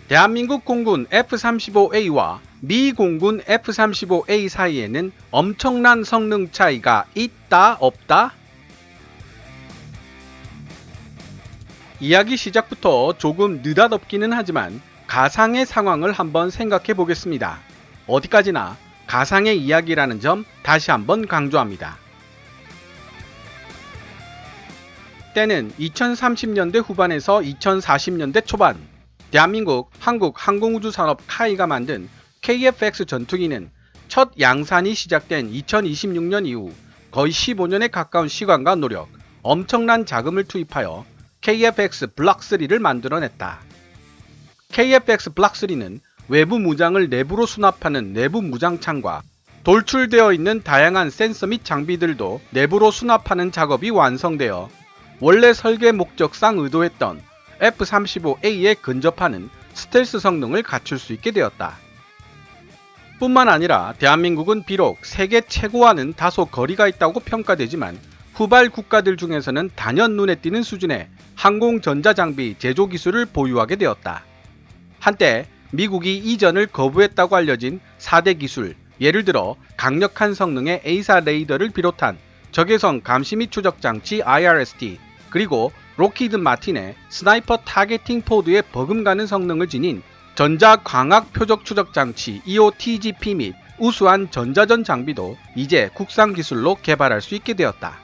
대한민국 공군 F-35A와 미 공군 F-35A 사이에는 엄청난 성능 차이가 있다, 없다? 이야기 시작부터 조금 느닷없기는 하지만 가상의 상황을 한번 생각해 보겠습니다. 어디까지나 가상의 이야기라는 점 다시 한번 강조합니다. 때는 2030년대 후반에서 2040년대 초반, 대한민국 한국항공우주산업 카이가 만든 KF-X 전투기는 첫 양산이 시작된 2026년 이후 거의 15년에 가까운 시간과 노력, 엄청난 자금을 투입하여 KF-X 블록 3를 만들어냈다. KF-X 블록 3는 외부 무장을 내부로 수납하는 내부 무장창과 돌출되어 있는 다양한 센서 및 장비들도 내부로 수납하는 작업이 완성되어 원래 설계 목적상 의도했던 F-35A에 근접하는 스텔스 성능을 갖출 수 있게 되었다. 뿐만 아니라 대한민국은 비록 세계 최고와는 다소 거리가 있다고 평가되지만 후발 국가들 중에서는 단연 눈에 띄는 수준의 항공전자장비 제조 기술을 보유하게 되었다. 한때 미국이 이전을 거부했다고 알려진 4대 기술, 예를 들어 강력한 성능의 A사 레이더를 비롯한 적외선 감시 및 추적 장치 IRST, 그리고 록히드 마틴의 스나이퍼 타겟팅 포드에 버금가는 성능을 지닌 전자 광학 표적 추적 장치 EOTGP 및 우수한 전자전 장비도 이제 국산 기술로 개발할 수 있게 되었다.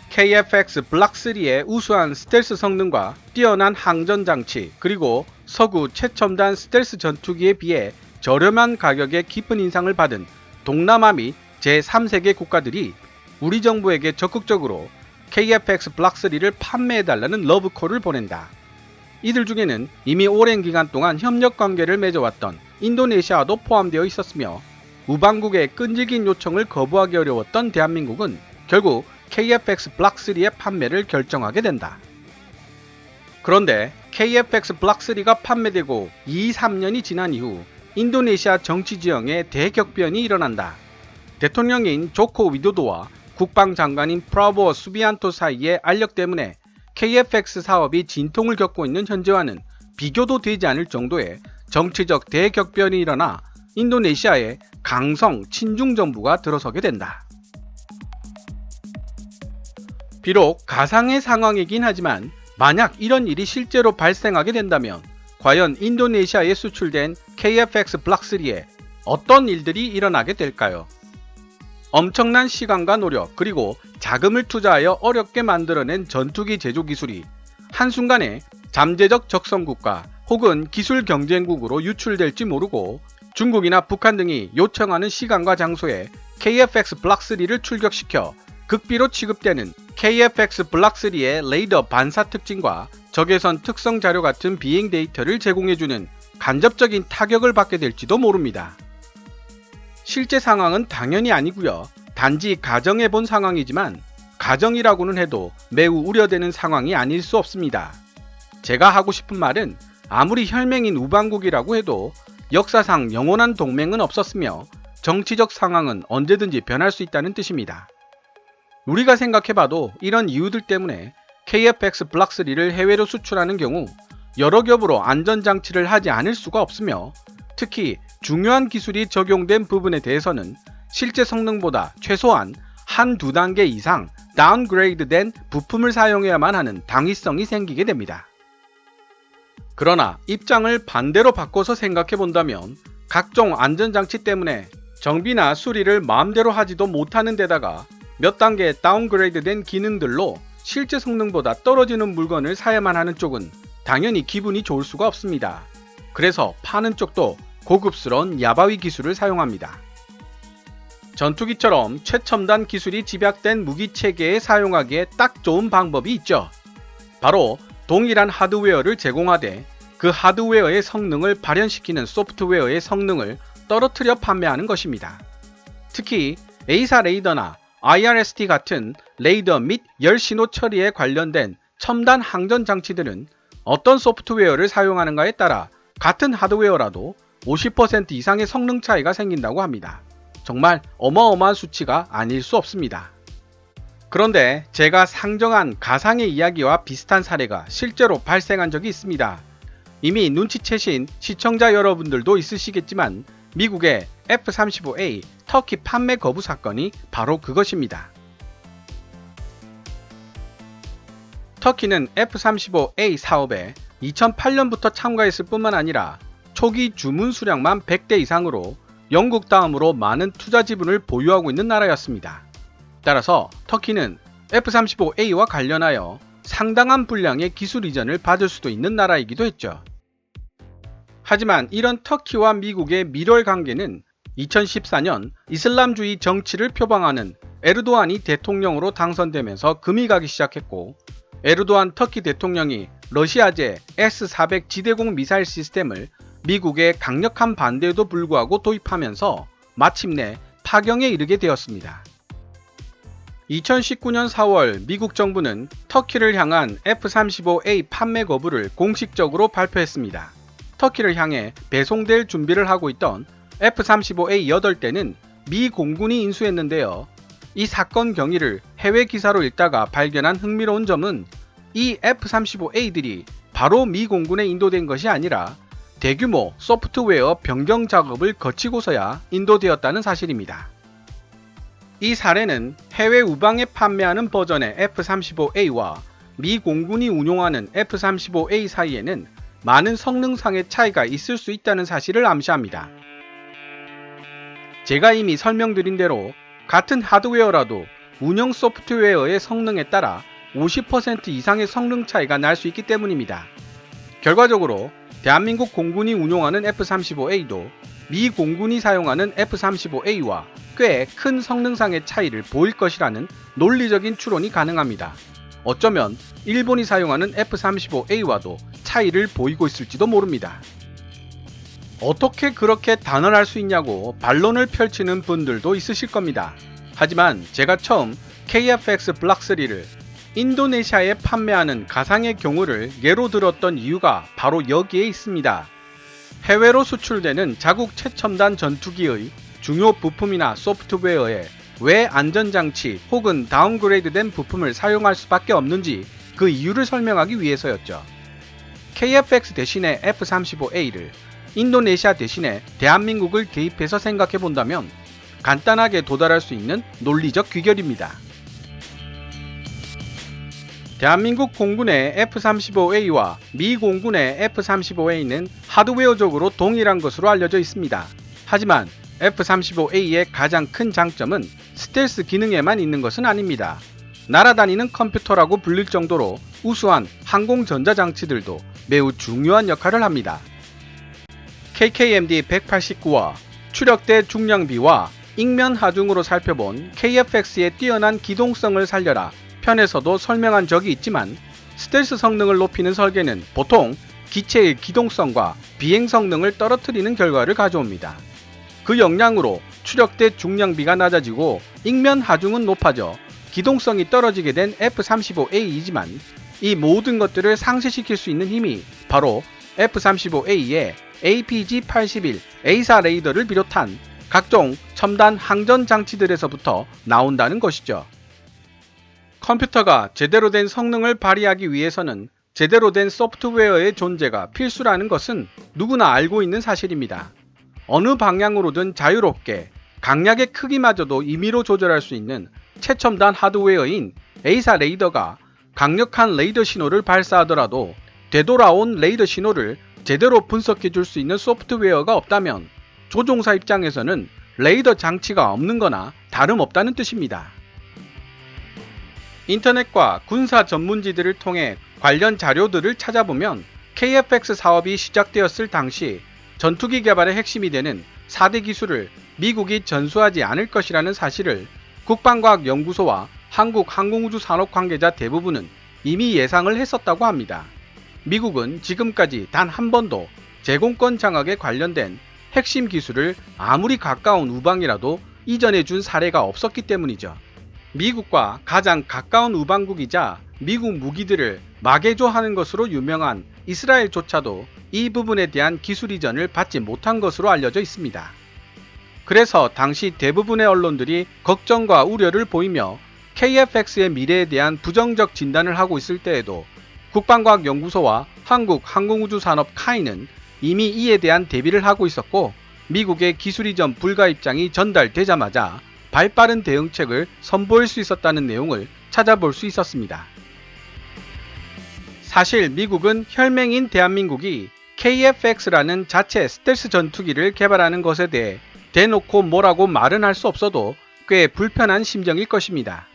KF-X 블록 3의 우수한 스텔스 성능과 뛰어난 항전 장치, 그리고 서구 최첨단 스텔스 전투기에 비해 저렴한 가격에 깊은 인상을 받은 동남아 및 제3세계 국가들이 우리 정부에게 적극적으로 KF-X 블록 3를 판매해달라는 러브콜을 보낸다. 이들 중에는 이미 오랜 기간 동안 협력 관계를 맺어왔던 인도네시아도 포함되어 있었으며 우방국의 끈질긴 요청을 거부하기 어려웠던 대한민국은 결국 KF-X 블록 3의 판매를 결정하게 된다. 그런데 KF-X 블록 3가 판매되고 2-3년이 지난 이후 인도네시아 정치 지형에 대격변이 일어난다. 대통령인 조코 위도도와 국방장관인 프라보어 수비안토 사이의 알력 때문에 KF-X 사업이 진통을 겪고 있는 현재와는 비교도 되지 않을 정도의 정치적 대격변이 일어나 인도네시아에 강성 친중 정부가 들어서게 된다. 비록 가상의 상황이긴 하지만 만약 이런 일이 실제로 발생하게 된다면 과연 인도네시아에 수출된 KF-X 블록 3에 어떤 일들이 일어나게 될까요? 엄청난 시간과 노력 그리고 자금을 투자하여 어렵게 만들어낸 전투기 제조 기술이 한순간에 잠재적 적성국가 혹은 기술 경쟁국으로 유출될지 모르고 중국이나 북한 등이 요청하는 시간과 장소에 KF-X 블록 3를 출격시켜 극비로 취급되는 KF-X 블록 3의 레이더 반사 특징과 적외선 특성 자료 같은 비행 데이터를 제공해주는 간접적인 타격을 받게 될지도 모릅니다. 실제 상황은 당연히 아니고요. 단지 가정해본 상황이지만 가정이라고는 해도 매우 우려되는 상황이 아닐 수 없습니다. 제가 하고 싶은 말은 아무리 혈맹인 우방국이라고 해도 역사상 영원한 동맹은 없었으며 정치적 상황은 언제든지 변할 수 있다는 뜻입니다. 우리가 생각해봐도 이런 이유들 때문에 KF-X 블록 3를 해외로 수출하는 경우 여러 겹으로 안전장치를 하지 않을 수가 없으며 특히 중요한 기술이 적용된 부분에 대해서는 실제 성능보다 최소한 한두 단계 이상 다운그레이드된 부품을 사용해야만 하는 당위성이 생기게 됩니다. 그러나 입장을 반대로 바꿔서 생각해본다면 각종 안전장치 때문에 정비나 수리를 마음대로 하지도 못하는 데다가 몇 단계 다운그레이드된 기능들로 실제 성능보다 떨어지는 물건을 사야만 하는 쪽은 당연히 기분이 좋을 수가 없습니다. 그래서 파는 쪽도 고급스러운 야바위 기술을 사용합니다. 전투기처럼 최첨단 기술이 집약된 무기체계에 사용하기에 딱 좋은 방법이 있죠. 바로 동일한 하드웨어를 제공하되 그 하드웨어의 성능을 발현시키는 소프트웨어의 성능을 떨어뜨려 판매하는 것입니다. 특히 A사 레이더나 IRST 같은 레이더 및 열 신호 처리에 관련된 첨단 항전 장치들은 어떤 소프트웨어를 사용하는가에 따라 같은 하드웨어라도 50% 이상의 성능 차이가 생긴다고 합니다. 정말 어마어마한 수치가 아닐 수 없습니다. 그런데 제가 상정한 가상의 이야기와 비슷한 사례가 실제로 발생한 적이 있습니다. 이미 눈치채신 시청자 여러분들도 있으시겠지만 미국의 F-35A 터키 판매 거부 사건이 바로 그것입니다. 터키는 F-35A 사업에 2008년부터 참가했을 뿐만 아니라 초기 주문 수량만 100대 이상으로 영국 다음으로 많은 투자 지분을 보유하고 있는 나라였습니다. 따라서 터키는 F-35A와 관련하여 상당한 분량의 기술 이전을 받을 수도 있는 나라이기도 했죠. 하지만 이런 터키와 미국의 밀월 관계는 2014년 이슬람주의 정치를 표방하는 에르도안이 대통령으로 당선되면서 금이 가기 시작했고, 에르도안 터키 대통령이 러시아제 S-400 지대공 미사일 시스템을 미국의 강력한 반대에도 불구하고 도입하면서 마침내 파경에 이르게 되었습니다. 2019년 4월 미국 정부는 터키를 향한 F-35A 판매 거부를 공식적으로 발표했습니다. 터키를 향해 배송될 준비를 하고 있던 F-35A 8대는 미 공군이 인수했는데요. 이 사건 경위를 해외 기사로 읽다가 발견한 흥미로운 점은 이 F-35A들이 바로 미 공군에 인도된 것이 아니라 대규모 소프트웨어 변경 작업을 거치고서야 인도되었다는 사실입니다. 이 사례는 해외 우방에 판매하는 버전의 F-35A와 미 공군이 운용하는 F-35A 사이에는 많은 성능상의 차이가 있을 수 있다는 사실을 암시합니다. 제가 이미 설명드린 대로 같은 하드웨어라도 운영 소프트웨어의 성능에 따라 50% 이상의 성능 차이가 날 수 있기 때문입니다. 결과적으로 대한민국 공군이 운용하는 F-35A도 미 공군이 사용하는 F-35A와 꽤 큰 성능상의 차이를 보일 것이라는 논리적인 추론이 가능합니다. 어쩌면 일본이 사용하는 F-35A와도 차이를 보이고 있을지도 모릅니다. 어떻게 그렇게 단언할 수 있냐고 반론을 펼치는 분들도 있으실 겁니다. 하지만 제가 처음 KF-X 블락 3를 인도네시아에 판매하는 가상의 경우를 예로 들었던 이유가 바로 여기에 있습니다. 해외로 수출되는 자국 최첨단 전투기의 중요 부품이나 소프트웨어에 왜 안전장치 혹은 다운그레이드된 부품을 사용할 수밖에 없는지 그 이유를 설명하기 위해서였죠. KF-X 대신에 F-35A를 인도네시아 대신에 대한민국을 대입해서 생각해 본다면 간단하게 도달할 수 있는 논리적 귀결입니다. 대한민국 공군의 F-35A와 미 공군의 F-35A는 하드웨어적으로 동일한 것으로 알려져 있습니다. 하지만 F-35A의 가장 큰 장점은 스텔스 기능에만 있는 것은 아닙니다. 날아다니는 컴퓨터라고 불릴 정도로 우수한 항공 전자장치들도 매우 중요한 역할을 합니다. KKMD-189와 추력대 중량비와 ing면 하중으로 살펴본 KF-X의 뛰어난 기동성을 살려라 편에서도 설명한 적이 있지만 스텔스 성능을 높이는 설계는 보통 기체의 기동성과 비행 성능을 떨어뜨리는 결과를 가져옵니다. 그 영향으로 추력대 중량비가 낮아지고 ing면 하중은 높아져 기동성이 떨어지게 된 F-35A이지만 이 모든 것들을 상쇄시킬 수 있는 힘이 바로 F-35A의 APG-81 A사 레이더를 비롯한 각종 첨단 항전 장치들에서부터 나온다는 것이죠. 컴퓨터가 제대로 된 성능을 발휘하기 위해서는 제대로 된 소프트웨어의 존재가 필수라는 것은 누구나 알고 있는 사실입니다. 어느 방향으로든 자유롭게 강약의 크기마저도 임의로 조절할 수 있는 최첨단 하드웨어인 A사 레이더가 강력한 레이더 신호를 발사하더라도 되돌아온 레이더 신호를 제대로 분석해 줄 수 있는 소프트웨어가 없다면 조종사 입장에서는 레이더 장치가 없는 거나 다름없다는 뜻입니다. 인터넷과 군사 전문지들을 통해 관련 자료들을 찾아보면 KF-X 사업이 시작되었을 당시 전투기 개발의 핵심이 되는 4대 기술을 미국이 전수하지 않을 것이라는 사실을 국방과학연구소와 한국항공우주산업 관계자 대부분은 이미 예상을 했었다고 합니다. 미국은 지금까지 단 한 번도 제공권 장악에 관련된 핵심 기술을 아무리 가까운 우방이라도 이전해 준 사례가 없었기 때문이죠. 미국과 가장 가까운 우방국이자 미국 무기들을 마개조하는 것으로 유명한 이스라엘조차도 이 부분에 대한 기술 이전을 받지 못한 것으로 알려져 있습니다. 그래서 당시 대부분의 언론들이 걱정과 우려를 보이며 KF-X의 미래에 대한 부정적 진단을 하고 있을 때에도 국방과학연구소와 한국항공우주산업 카이는 이미 이에 대한 대비를 하고 있었고 미국의 기술 이전 불가 입장이 전달되자마자 발빠른 대응책을 선보일 수 있었다는 내용을 찾아볼 수 있었습니다. 사실 미국은 혈맹인 대한민국이 KF-X라는 자체 스텔스 전투기를 개발하는 것에 대해 대놓고 뭐라고 말은 할 수 없어도 꽤 불편한 심정일 것입니다.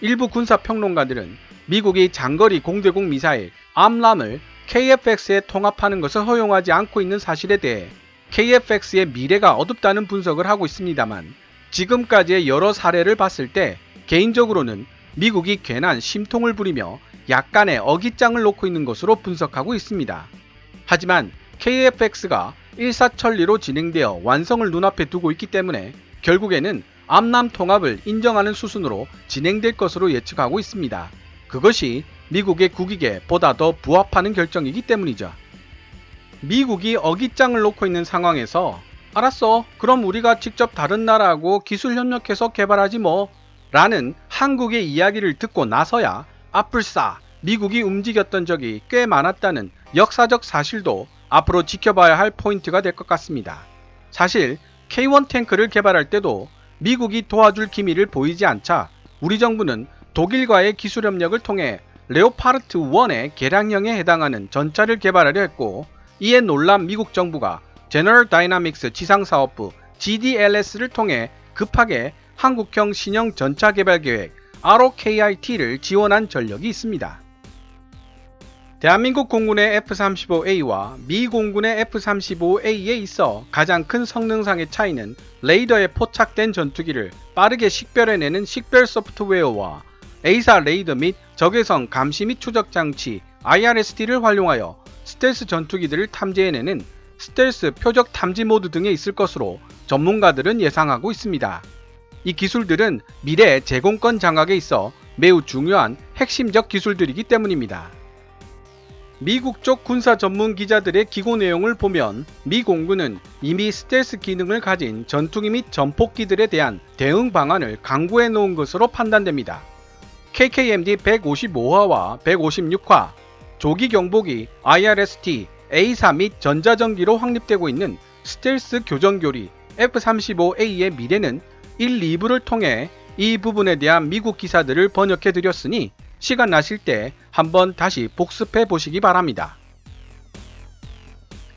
일부 군사평론가들은 미국이 장거리 공대공 미사일 암람을 KF-X에 통합하는 것을 허용하지 않고 있는 사실에 대해 KF-X의 미래가 어둡다는 분석을 하고 있습니다만 지금까지의 여러 사례를 봤을 때 개인적으로는 미국이 괜한 심통을 부리며 약간의 어깃장을 놓고 있는 것으로 분석하고 있습니다. 하지만 KF-X가 일사천리로 진행되어 완성을 눈앞에 두고 있기 때문에 결국에는 암남 통합을 인정하는 수순으로 진행될 것으로 예측하고 있습니다. 그것이 미국의 국익에 보다 더 부합하는 결정이기 때문이죠. 미국이 어깃장을 놓고 있는 상황에서 알았어, 그럼 우리가 직접 다른 나라하고 기술 협력해서 개발하지 뭐 라는 한국의 이야기를 듣고 나서야 앞불싸 미국이 움직였던 적이 꽤 많았다는 역사적 사실도 앞으로 지켜봐야 할 포인트가 될 것 같습니다. 사실 K1 탱크를 개발할 때도 미국이 도와줄 기미를 보이지 않자 우리 정부는 독일과의 기술 협력을 통해 레오파르트 1의 개량형에 해당하는 전차를 개발하려 했고 이에 놀란 미국 정부가 제너럴 다이나믹스 지상사업부 GDLS를 통해 급하게 한국형 신형 전차 개발 계획 ROKIT를 지원한 전력이 있습니다. 대한민국 공군의 F-35A와 미 공군의 F-35A에 있어 가장 큰 성능상의 차이는 레이더에 포착된 전투기를 빠르게 식별해내는 식별 소프트웨어와 A사 레이더 및 적외선 감시 및 추적 장치 IRST를 활용하여 스텔스 전투기들을 탐지해내는 스텔스 표적 탐지 모드 등에 있을 것으로 전문가들은 예상하고 있습니다. 이 기술들은 미래 제공권 장악에 있어 매우 중요한 핵심적 기술들이기 때문입니다. 미국 쪽 군사 전문 기자들의 기고 내용을 보면 미 공군은 이미 스텔스 기능을 가진 전투기 및 전폭기들에 대한 대응 방안을 강구해 놓은 것으로 판단됩니다. KKMD 155화와 156화, 조기 경보기 IRST, A사 및 전자전기로 확립되고 있는 스텔스 교전교리 F-35A의 미래는 1, 2부를 통해 이 부분에 대한 미국 기사들을 번역해 드렸으니 시간 나실 때 한번 다시 복습해 보시기 바랍니다.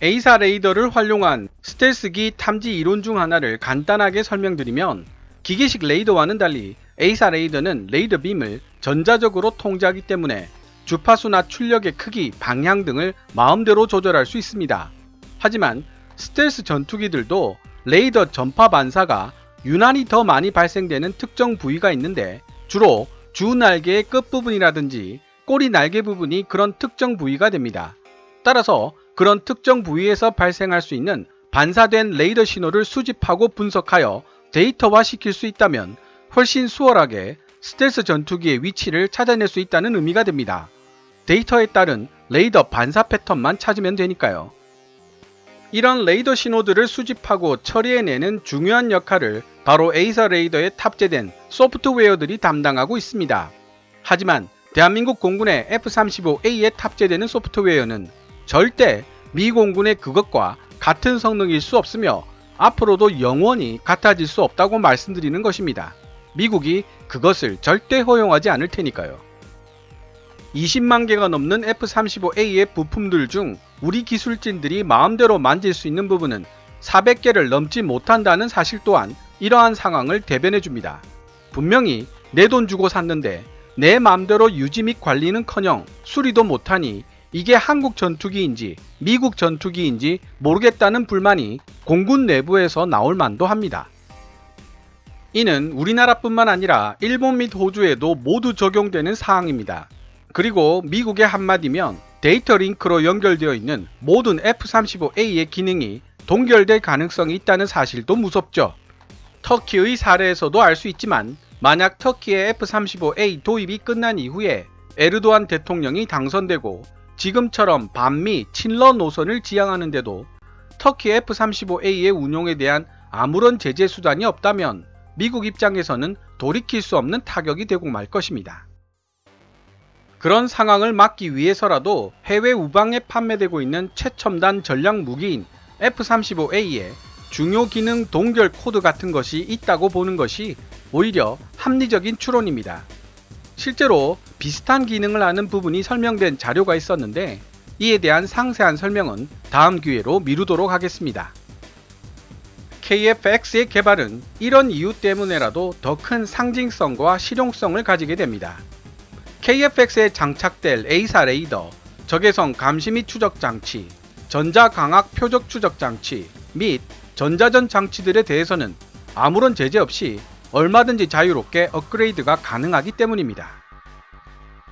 A사 레이더를 활용한 스텔스기 탐지 이론 중 하나를 간단하게 설명드리면 기계식 레이더와는 달리 A사 레이더는 레이더 빔을 전자적으로 통제하기 때문에 주파수나 출력의 크기, 방향 등을 마음대로 조절할 수 있습니다. 하지만 스텔스 전투기들도 레이더 전파 반사가 유난히 더 많이 발생되는 특정 부위가 있는데 주로 주 날개의 끝부분이라든지 꼬리 날개 부분이 그런 특정 부위가 됩니다. 따라서 그런 특정 부위에서 발생할 수 있는 반사된 레이더 신호를 수집하고 분석하여 데이터화 시킬 수 있다면 훨씬 수월하게 스텔스 전투기의 위치를 찾아낼 수 있다는 의미가 됩니다. 데이터에 따른 레이더 반사 패턴만 찾으면 되니까요. 이런 레이더 신호들을 수집하고 처리해내는 중요한 역할을 바로 A사 레이더에 탑재된 소프트웨어들이 담당하고 있습니다. 하지만 대한민국 공군의 F-35A에 탑재되는 소프트웨어는 절대 미 공군의 그것과 같은 성능일 수 없으며 앞으로도 영원히 같아질 수 없다고 말씀드리는 것입니다. 미국이 그것을 절대 허용하지 않을 테니까요. 20만 개가 넘는 F-35A의 부품들 중 우리 기술진들이 마음대로 만질 수 있는 부분은 400개를 넘지 못한다는 사실 또한 이러한 상황을 대변해줍니다. 분명히 내 돈 주고 샀는데 내 마음대로 유지 및 관리는커녕 수리도 못하니 이게 한국 전투기인지 미국 전투기인지 모르겠다는 불만이 공군 내부에서 나올 만도 합니다. 이는 우리나라뿐만 아니라 일본 및 호주에도 모두 적용되는 사항입니다. 그리고 미국의 한마디면 데이터 링크로 연결되어 있는 모든 F-35A의 기능이 동결될 가능성이 있다는 사실도 무섭죠. 터키의 사례에서도 알 수 있지만 만약 터키의 F-35A 도입이 끝난 이후에 에르도안 대통령이 당선되고 지금처럼 반미 친러 노선을 지향하는데도 터키 F-35A의 운용에 대한 아무런 제재 수단이 없다면 미국 입장에서는 돌이킬 수 없는 타격이 되고 말 것입니다. 그런 상황을 막기 위해서라도 해외 우방에 판매되고 있는 최첨단 전략 무기인 F-35A에 중요 기능 동결 코드 같은 것이 있다고 보는 것이 오히려 합리적인 추론입니다. 실제로 비슷한 기능을 하는 부분이 설명된 자료가 있었는데 이에 대한 상세한 설명은 다음 기회로 미루도록 하겠습니다. KF-X의 개발은 이런 이유 때문에라도 더 큰 상징성과 실용성을 가지게 됩니다. KF-X에 장착될 A사 레이더, 적외선 감시 및 추적 장치, 전자광학 표적 추적 장치 및 전자전 장치들에 대해서는 아무런 제재 없이 얼마든지 자유롭게 업그레이드가 가능하기 때문입니다.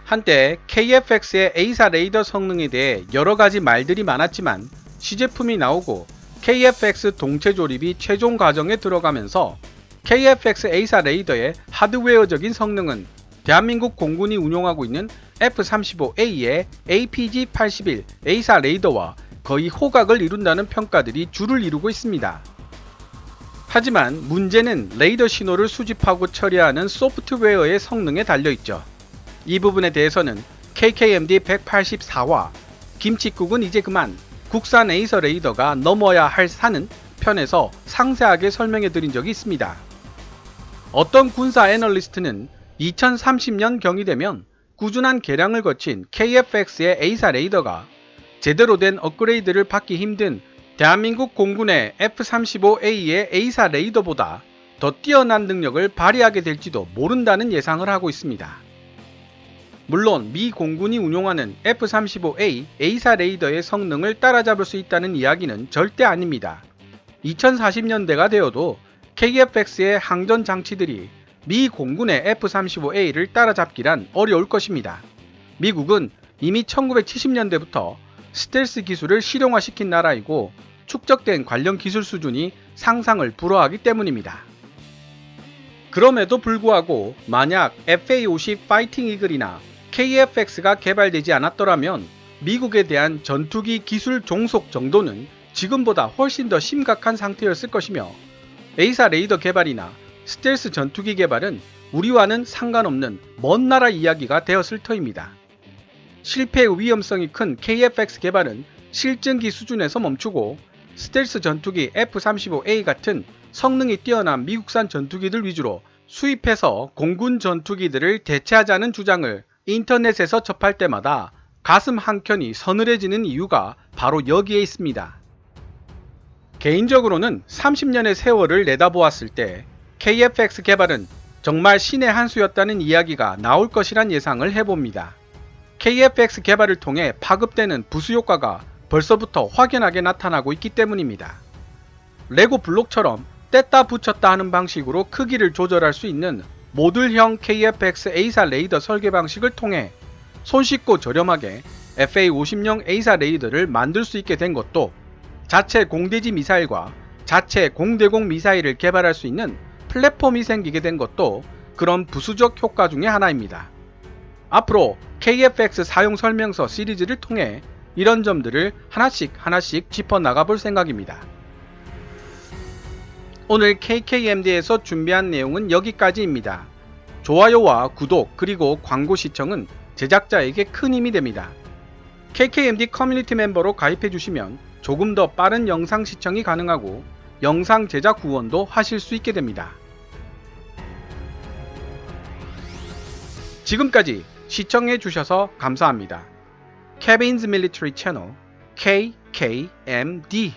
한때 KF-X의 A사 레이더 성능에 대해 여러가지 말들이 많았지만 시제품이 나오고 KF-X 동체 조립이 최종 과정에 들어가면서 KF-X A사 레이더의 하드웨어적인 성능은 대한민국 공군이 운용하고 있는 F-35A의 APG-81 A사 레이더와 거의 호각을 이룬다는 평가들이 줄을 이루고 있습니다. 하지만 문제는 레이더 신호를 수집하고 처리하는 소프트웨어의 성능에 달려있죠. 이 부분에 대해서는 KKMD 184화 김칫국은 이제 그만 국산 에이서 레이더가 넘어야 할 산은 편에서 상세하게 설명해 드린 적이 있습니다. 어떤 군사 애널리스트는 2030년 경이 되면 꾸준한 개량을 거친 KF-X의 A사 레이더가 제대로 된 업그레이드를 받기 힘든 대한민국 공군의 F-35A의 A사 레이더보다 더 뛰어난 능력을 발휘하게 될지도 모른다는 예상을 하고 있습니다. 물론 미 공군이 운용하는 F-35A A사 레이더의 성능을 따라잡을 수 있다는 이야기는 절대 아닙니다. 2040년대가 되어도 KF-X의 항전 장치들이 미 공군의 F-35A를 따라잡기란 어려울 것입니다. 미국은 이미 1970년대부터 스텔스 기술을 실용화시킨 나라이고 축적된 관련 기술 수준이 상상을 불허하기 때문입니다. 그럼에도 불구하고 만약 FA-50 파이팅 이글이나 KF-X가 개발되지 않았더라면 미국에 대한 전투기 기술 종속 정도는 지금보다 훨씬 더 심각한 상태였을 것이며 A사 레이더 개발이나 스텔스 전투기 개발은 우리와는 상관없는 먼 나라 이야기가 되었을 터입니다. 실패의 위험성이 큰 KF-X 개발은 실증기 수준에서 멈추고 스텔스 전투기 F-35A 같은 성능이 뛰어난 미국산 전투기들 위주로 수입해서 공군 전투기들을 대체하자는 주장을 인터넷에서 접할 때마다 가슴 한켠이 서늘해지는 이유가 바로 여기에 있습니다. 개인적으로는 30년의 세월을 내다보았을 때 KF-X 개발은 정말 신의 한 수였다는 이야기가 나올 것이란 예상을 해봅니다. KF-X 개발을 통해 파급되는 부수 효과가 벌써부터 확연하게 나타나고 있기 때문입니다. 레고 블록처럼 뗐다 붙였다 하는 방식으로 크기를 조절할 수 있는 모듈형 KF-X A사 레이더 설계 방식을 통해 손쉽고 저렴하게 FA-50용 A사 레이더를 만들 수 있게 된 것도 자체 공대지 미사일과 자체 공대공 미사일을 개발할 수 있는 플랫폼이 생기게 된 것도 그런 부수적 효과 중의 하나입니다. 앞으로 KF-X 사용 설명서 시리즈를 통해 이런 점들을 하나씩 짚어나가 볼 생각입니다. 오늘 KKMD에서 준비한 내용은 여기까지입니다. 좋아요와 구독 그리고 광고 시청은 제작자에게 큰 힘이 됩니다. KKMD 커뮤니티 멤버로 가입해 주시면 조금 더 빠른 영상 시청이 가능하고 영상 제작 후원도 하실 수 있게 됩니다. 지금까지 시청해 주셔서 감사합니다. Kevin's Military Channel KKMD